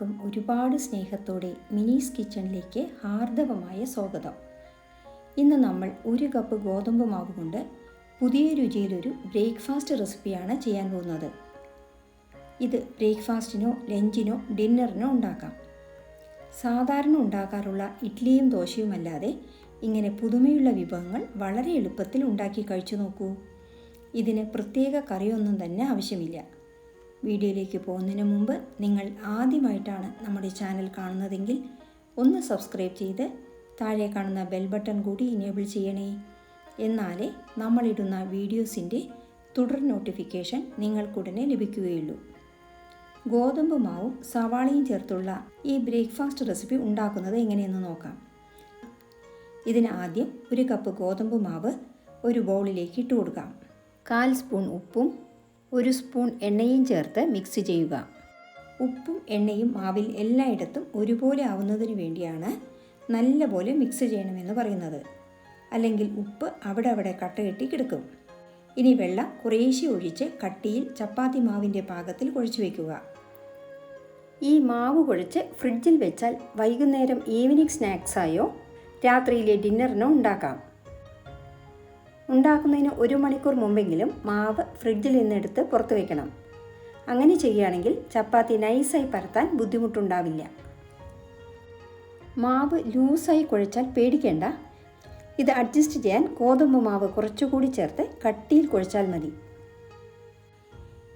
എല്ലാവർക്കും ഒരുപാട് സ്നേഹത്തോടെ മിനീസ് കിച്ചണിലേക്ക് ഹാർദവമായ സ്വാഗതം. ഇന്ന് നമ്മൾ 1 കപ്പ് ഗോതമ്പ് മാവ് കൊണ്ട് പുതിയ രുചിയിലൊരു ബ്രേക്ക്ഫാസ്റ്റ് റെസിപ്പിയാണ് ചെയ്യാൻ പോകുന്നത്. ഇത് ബ്രേക്ക്ഫാസ്റ്റിനോ ലഞ്ചിനോ ഡിന്നറിനോ ഉണ്ടാക്കാം. സാധാരണ ഉണ്ടാക്കാറുള്ള ഇഡ്ഡലിയും ദോശയുമല്ലാതെ ഇങ്ങനെ പുതുമയുള്ള വിഭവങ്ങൾ വളരെ എളുപ്പത്തിൽ ഉണ്ടാക്കി കഴിച്ചു നോക്കൂ. ഇതിന് പ്രത്യേക കറിയൊന്നും തന്നെ ആവശ്യമില്ല. വീഡിയോയിലേക്ക് പോകുന്നതിന് മുമ്പ് നിങ്ങൾ ആദ്യമായിട്ടാണ് നമ്മുടെ ചാനൽ കാണുന്നതെങ്കിൽ ഒന്ന് സബ്സ്ക്രൈബ് ചെയ്ത് താഴെ കാണുന്ന ബെൽ ബട്ടൺ കൂടി ഇനേബിൾ ചെയ്യണേ. എന്നാലേ നമ്മളിടുന്ന വീഡിയോസിൻ്റെ തുടർ നോട്ടിഫിക്കേഷൻ നിങ്ങൾക്കുടനെ ലഭിക്കുകയുള്ളൂ. ഗോതമ്പ് മാവും സവാളയും ചേർത്തുള്ള ഈ ബ്രേക്ക്ഫാസ്റ്റ് റെസിപ്പി ഉണ്ടാക്കുന്നത് എങ്ങനെയെന്ന് നോക്കാം. ഇതിന് ആദ്യം 1 കപ്പ് ഗോതമ്പ് മാവ് ഒരു ബൗളിലേക്ക് ഇട്ട് കൊടുക്കാം. 1/4 സ്പൂൺ ഉപ്പും 1 സ്പൂൺ എണ്ണയും ചേർത്ത് മിക്സ് ചെയ്യുക. ഉപ്പും എണ്ണയും മാവിൽ എല്ലായിടത്തും ഒരുപോലെ ആവുന്നതിന് വേണ്ടിയാണ് നല്ലപോലെ മിക്സ് ചെയ്യണമെന്ന് പറയുന്നത്. അല്ലെങ്കിൽ ഉപ്പ് അവിടെ കട്ട കെട്ടി കിടക്കും. ഇനി വെള്ളം കുറേശ്ശെ ഒഴിച്ച് കട്ടിയിൽ ചപ്പാത്തി മാവിൻ്റെ പാകത്തിൽ കുഴച്ച് വയ്ക്കുക. ഈ മാവ് കുഴച്ച് ഫ്രിഡ്ജിൽ വെച്ചാൽ വൈകുന്നേരം ഈവനിങ് സ്നാക്സായോ രാത്രിയിലെ ഡിന്നറിനോ ഉണ്ടാക്കാം. ഉണ്ടാക്കുന്നതിന് 1 മണിക്കൂർ മുമ്പെങ്കിലും മാവ് ഫ്രിഡ്ജിൽ നിന്നെടുത്ത് പുറത്ത് വയ്ക്കണം. അങ്ങനെ ചെയ്യുകയാണെങ്കിൽ ചപ്പാത്തി നൈസായി പരത്താൻ ബുദ്ധിമുട്ടുണ്ടാവില്ല. മാവ് ലൂസായി കുഴച്ചാൽ പേടിക്കേണ്ട. ഇത് അഡ്ജസ്റ്റ് ചെയ്യാൻ ഗോതമ്പ് മാവ് കുറച്ചുകൂടി ചേർത്ത് കട്ടിയിൽ കുഴച്ചാൽ മതി.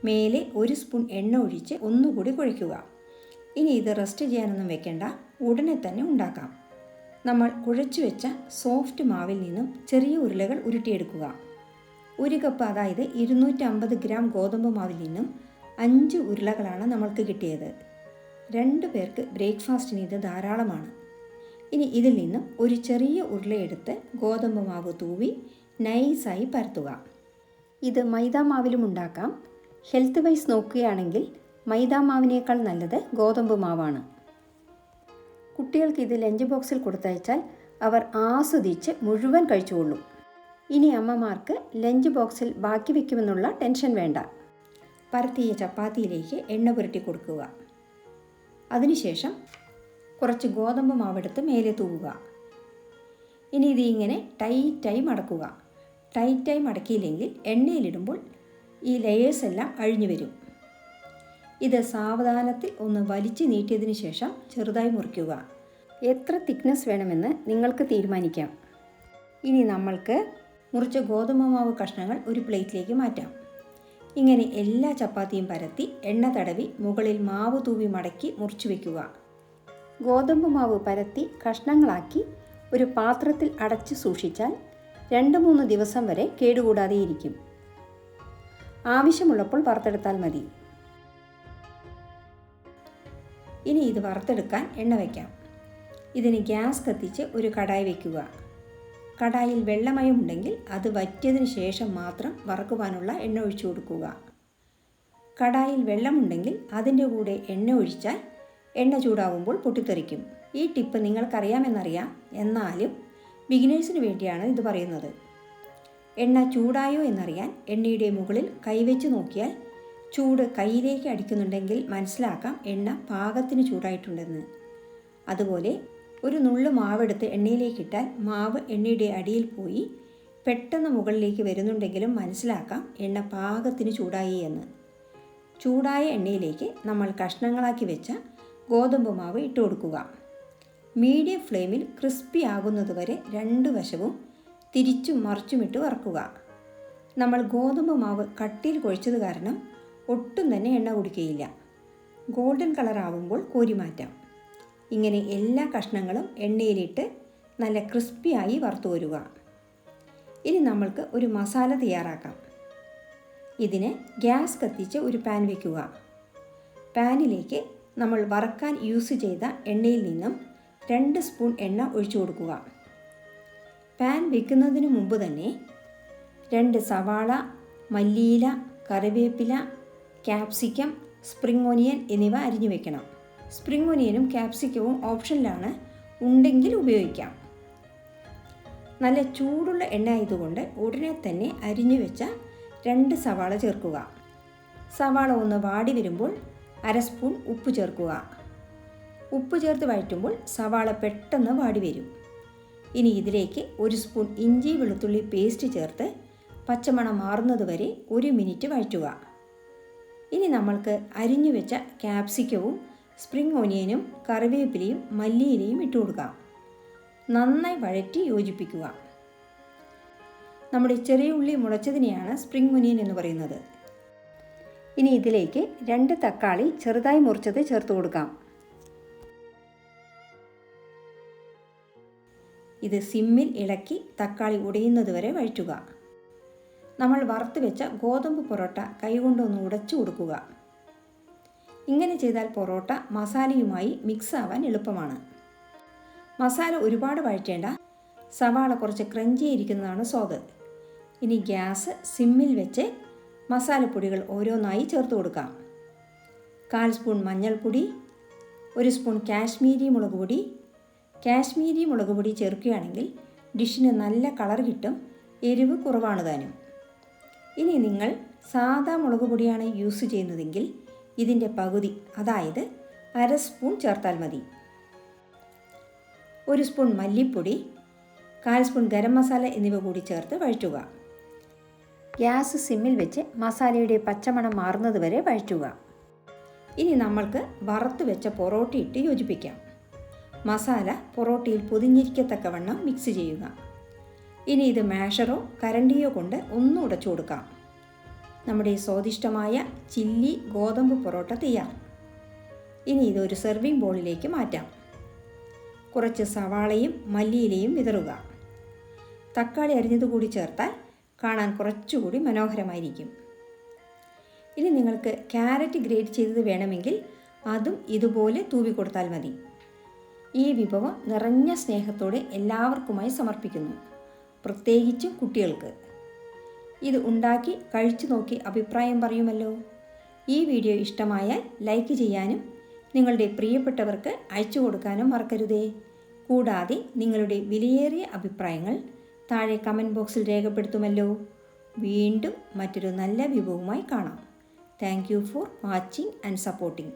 മേലെ 1 സ്പൂൺ എണ്ണ ഒഴിച്ച് ഒന്നുകൂടി കുഴയ്ക്കുക. ഇനി ഇത് റെസ്റ്റ് ചെയ്യാനൊന്നും വെക്കേണ്ട, ഉടനെ തന്നെ ഉണ്ടാക്കാം. നമ്മൾ കുഴച്ചു വെച്ച സോഫ്റ്റ് മാവിൽ നിന്നും ചെറിയ ഉരുളകൾ ഉരുട്ടിയെടുക്കുക. 1 കപ്പ് അതായത് 250 ഗ്രാം ഗോതമ്പ് മാവിൽ നിന്നും 5 ഉരുളകളാണ് നമ്മൾക്ക് കിട്ടിയത്. 2 പേർക്ക് ബ്രേക്ക്ഫാസ്റ്റിന് ഇത് ധാരാളമാണ്. ഇനി ഇതിൽ നിന്നും ഒരു ചെറിയ ഉരുളയെടുത്ത് ഗോതമ്പ് മാവ് തൂവി നൈസായി പരത്തുക. ഇത് മൈദാ മാവിലും ഉണ്ടാക്കാം. ഹെൽത്ത് വൈസ് നോക്കുകയാണെങ്കിൽ മൈദാ മാവിനേക്കാൾ നല്ലത് ഗോതമ്പ് മാവാണ്. കുട്ടികൾക്ക് ഇത് ലഞ്ച് ബോക്സിൽ കൊടുത്തയച്ചാൽ അവർ ആസ്വദിച്ച് മുഴുവൻ കഴിച്ചുകൊള്ളും. ഇനി അമ്മമാർക്ക് ലഞ്ച് ബോക്സിൽ ബാക്കി വയ്ക്കുമെന്നുള്ള ടെൻഷൻ വേണ്ട. പരത്തിയ ചപ്പാത്തിയിലേക്ക് എണ്ണ പുരട്ടി കൊടുക്കുക. അതിനുശേഷം കുറച്ച് ഗോതമ്പ് മാവെടുത്ത് മേലെ തൂവുക. ഇനി ഇത് ഇങ്ങനെ ടൈറ്റായി മടക്കുക. ടൈറ്റായി മടക്കിയില്ലെങ്കിൽ എണ്ണയിലിടുമ്പോൾ ഈ ലെയേഴ്സ് എല്ലാം അഴിഞ്ഞു വരും. ഇത് സാവധാനത്തിൽ ഒന്ന് വലിച്ചു നീട്ടിയതിന് ശേഷം ചെറുതായി മുറിക്കുക. എത്ര തിക്നെസ് വേണമെന്ന് നിങ്ങൾക്ക് തീരുമാനിക്കാം. ഇനി നമ്മൾക്ക് മുറിച്ച ഗോതമ്പ് മാവ് കഷ്ണങ്ങൾ ഒരു പ്ലേറ്റിലേക്ക് മാറ്റാം. ഇങ്ങനെ എല്ലാ ചപ്പാത്തിയും പരത്തി എണ്ണ തടവി മുകളിൽ മാവ് തൂവി മടക്കി മുറിച്ചു വയ്ക്കുക. ഗോതമ്പ് മാവ് പരത്തി കഷ്ണങ്ങളാക്കി ഒരു പാത്രത്തിൽ അടച്ച് സൂക്ഷിച്ചാൽ 2-3 ദിവസം വരെ കേടുകൂടാതെ ഇരിക്കും. ആവശ്യമുള്ളപ്പോൾ വറുത്തെടുത്താൽ മതി. ഇനി ഇത് വറുത്തെടുക്കാൻ എണ്ണ വയ്ക്കാം. ഇതിന് ഗ്യാസ് കത്തിച്ച് ഒരു കടായി വയ്ക്കുക. കടായിൽ വെള്ളമയം ഉണ്ടെങ്കിൽ അത് വറ്റിയതിന് ശേഷം മാത്രം വറക്കുവാനുള്ള എണ്ണ ഒഴിച്ചു കൊടുക്കുക. കടായിൽ വെള്ളമുണ്ടെങ്കിൽ അതിൻ്റെ കൂടെ എണ്ണ ഒഴിച്ചാൽ എണ്ണ ചൂടാവുമ്പോൾ പൊട്ടിത്തെറിക്കും. ഈ ടിപ്പ് നിങ്ങൾക്കറിയാമെന്നറിയാം, എന്നാലും ബിഗിനേഴ്സിന് വേണ്ടിയാണ് ഇത് പറയുന്നത്. എണ്ണ ചൂടായോ എന്നറിയാൻ എണ്ണയുടെ മുകളിൽ കൈവച്ച് നോക്കിയാൽ ചൂട് കയ്യിലേക്ക് അടിക്കുന്നുണ്ടെങ്കിൽ മനസ്സിലാക്കാം എണ്ണ പാകത്തിന് ചൂടായിട്ടുണ്ടെന്ന്. അതുപോലെ ഒരു നുള്ളു മാവെടുത്ത് എണ്ണയിലേക്കിട്ടാൽ മാവ് എണ്ണയുടെ അടിയിൽ പോയി പെട്ടെന്ന് മുകളിലേക്ക് വരുന്നുണ്ടെങ്കിലും മനസ്സിലാക്കാം എണ്ണ പാകത്തിന് ചൂടായി എന്ന്. ചൂടായ എണ്ണയിലേക്ക് നമ്മൾ കഷ്ണങ്ങളാക്കി വെച്ച ഗോതമ്പ് മാവ് ഇട്ട് കൊടുക്കുക. മീഡിയം ഫ്ലെയിമിൽ ക്രിസ്പി ആകുന്നതുവരെ 2 വശവും തിരിച്ചും മറിച്ചുമിട്ട് വറക്കുക. നമ്മൾ ഗോതമ്പ് മാവ് കട്ടിയിൽ കുഴച്ചത് കാരണം ഒട്ടും തന്നെ എണ്ണ കുടിക്കുകയില്ല. ഗോൾഡൻ കളർ ആവുമ്പോൾ കോരി മാറ്റാം. ഇങ്ങനെ എല്ലാ കഷ്ണങ്ങളും എണ്ണയിലിട്ട് നല്ല ക്രിസ്പിയായി വറുത്തു വരുക. ഇനി നമ്മൾക്ക് ഒരു മസാല തയ്യാറാക്കാം. ഇതിന് ഗ്യാസ് കത്തിച്ച് ഒരു പാൻ വയ്ക്കുക. പാനിലേക്ക് നമ്മൾ വറക്കാൻ യൂസ് ചെയ്ത എണ്ണയിൽ നിന്നും 2 സ്പൂൺ എണ്ണ ഒഴിച്ചു കൊടുക്കുക. പാൻ വയ്ക്കുന്നതിന് മുമ്പ് തന്നെ 2 സവാള, മല്ലിയില, കറിവേപ്പില, ക്യാപ്സിക്കം, സ്പ്രിംഗ് ഓനിയൻ എന്നിവ അരിഞ്ഞു വെക്കണം. സ്പ്രിംഗ് ഓനിയനും ക്യാപ്സിക്കവും ഓപ്ഷനിലാണ്, ഉണ്ടെങ്കിൽ ഉപയോഗിക്കാം. നല്ല ചൂടുള്ള എണ്ണ ആയതുകൊണ്ട് ഉടനെ തന്നെ അരിഞ്ഞു വെച്ച 2 സവാള ചേർക്കുക. സവാള ഒന്ന് വാടി വരുമ്പോൾ 1/2 സ്പൂൺ ഉപ്പ് ചേർക്കുക. ഉപ്പ് ചേർത്ത് വഴറ്റുമ്പോൾ സവാള പെട്ടെന്ന് വാടി വരും. ഇനി ഇതിലേക്ക് 1 സ്പൂൺ ഇഞ്ചി വെളുത്തുള്ളി പേസ്റ്റ് ചേർത്ത് പച്ചമണം മാറുന്നതുവരെ 1 മിനിറ്റ് വഴറ്റുക. ഇനി നമ്മൾക്ക് അരിഞ്ഞു വെച്ച ക്യാപ്സിക്കവും സ്പ്രിംഗ് ഓനിയനും കറിവേപ്പിലയും മല്ലിയിലയും ഇട്ട് കൊടുക്കാം. നന്നായി വഴറ്റി യോജിപ്പിക്കുക. നമ്മുടെ ചെറിയ ഉള്ളി മുളച്ചതിനെയാണ് സ്പ്രിംഗ് ഓനിയൻ എന്ന് പറയുന്നത്. ഇനി ഇതിലേക്ക് 2 തക്കാളി ചെറുതായി മുറിച്ചത് ചേർത്ത് കൊടുക്കാം. ഇത് സിമ്മിൽ ഇളക്കി തക്കാളി ഉടയുന്നതുവരെ വഴറ്റുക. നമ്മൾ വറുത്ത് വെച്ച ഗോതമ്പ് പൊറോട്ട കൈകൊണ്ടൊന്ന് ഉടച്ചു കൊടുക്കുക. ഇങ്ങനെ ചെയ്താൽ പൊറോട്ട മസാലയുമായി മിക്സ് ആവാൻ എളുപ്പമാണ്. മസാല ഒരുപാട് വഴറ്റേണ്ട, സവാള കുറച്ച് ക്രഞ്ചി ഇരിക്കുന്നതാണ് സ്വാദ്. ഇനി ഗ്യാസ് സിമ്മിൽ വെച്ച് മസാലപ്പൊടികൾ ഓരോന്നായി ചേർത്ത് കൊടുക്കാം. 1/4 സ്പൂൺ മഞ്ഞൾപ്പൊടി, 1 സ്പൂൺ കാശ്മീരി മുളക് പൊടി. കാശ്മീരി മുളക് പൊടി ചേർക്കുകയാണെങ്കിൽ ഡിഷിന് നല്ല കളർ കിട്ടും, എരിവ് കുറവാണ് താനും. ഇനി നിങ്ങൾ സാദാ മുളക് പൊടിയാണ് യൂസ് ചെയ്യുന്നതെങ്കിൽ ഇതിൻ്റെ പകുതി, അതായത് 1/2 സ്പൂൺ ചേർത്താൽ മതി. 1 സ്പൂൺ മല്ലിപ്പൊടി, 1/4 സ്പൂൺ ഗരം മസാല എന്നിവ കൂടി ചേർത്ത് വഴറ്റുക. ഗ്യാസ് സിമ്മിൽ വെച്ച് മസാലയുടെ പച്ചമണം മാറുന്നത് വരെ വഴറ്റുക. ഇനി നമ്മൾക്ക് വറുത്ത് വെച്ച പൊറോട്ട ഇട്ട് യോജിപ്പിക്കാം. മസാല പൊറോട്ടയിൽ പൊതിഞ്ഞിരിക്കത്തക്കവണ്ണം മിക്സ് ചെയ്യുക. ഇനി ഇത് മാഷറോ കരണ്ടിയോ കൊണ്ട് ഒന്ന് ഉടച്ചു കൊടുക്കാം. നമ്മുടെ സ്വാദിഷ്ടമായ ചില്ലി ഗോതമ്പ് പൊറോട്ട തയ്യാർ. ഇനി ഇതൊരു സെർവിങ് ബോളിലേക്ക് മാറ്റാം. കുറച്ച് സവാളയും മല്ലിയിലയും വിതറുക. തക്കാളി അരിഞ്ഞത് കൂടി ചേർത്താൽ കാണാൻ കുറച്ചുകൂടി മനോഹരമായിരിക്കും. ഇനി നിങ്ങൾക്ക് ക്യാരറ്റ് ഗ്രേറ്റ് ചെയ്തത് വേണമെങ്കിൽ അതും ഇതുപോലെ തൂവി കൊടുത്താൽ മതി. ഈ വിഭവം നിറഞ്ഞ സ്നേഹത്തോടെ എല്ലാവർക്കുമായി സമർപ്പിക്കുന്നു, പ്രത്യേകിച്ചും കുട്ടികൾക്ക്. ഇത് ഉണ്ടാക്കി കഴിച്ചു നോക്കി അഭിപ്രായം പറയുമല്ലോ. ഈ വീഡിയോ ഇഷ്ടമായാൽ ലൈക്ക് ചെയ്യാനും നിങ്ങളുടെ പ്രിയപ്പെട്ടവർക്ക് അയച്ചു കൊടുക്കാനും മറക്കരുതേ. കൂടാതെ നിങ്ങളുടെ വിലയേറിയ അഭിപ്രായങ്ങൾ താഴെ കമൻറ്റ് ബോക്സിൽ രേഖപ്പെടുത്തുമല്ലോ. വീണ്ടും മറ്റൊരു നല്ല വിഭവവുമായി കാണാം. Thank you for watching and supporting.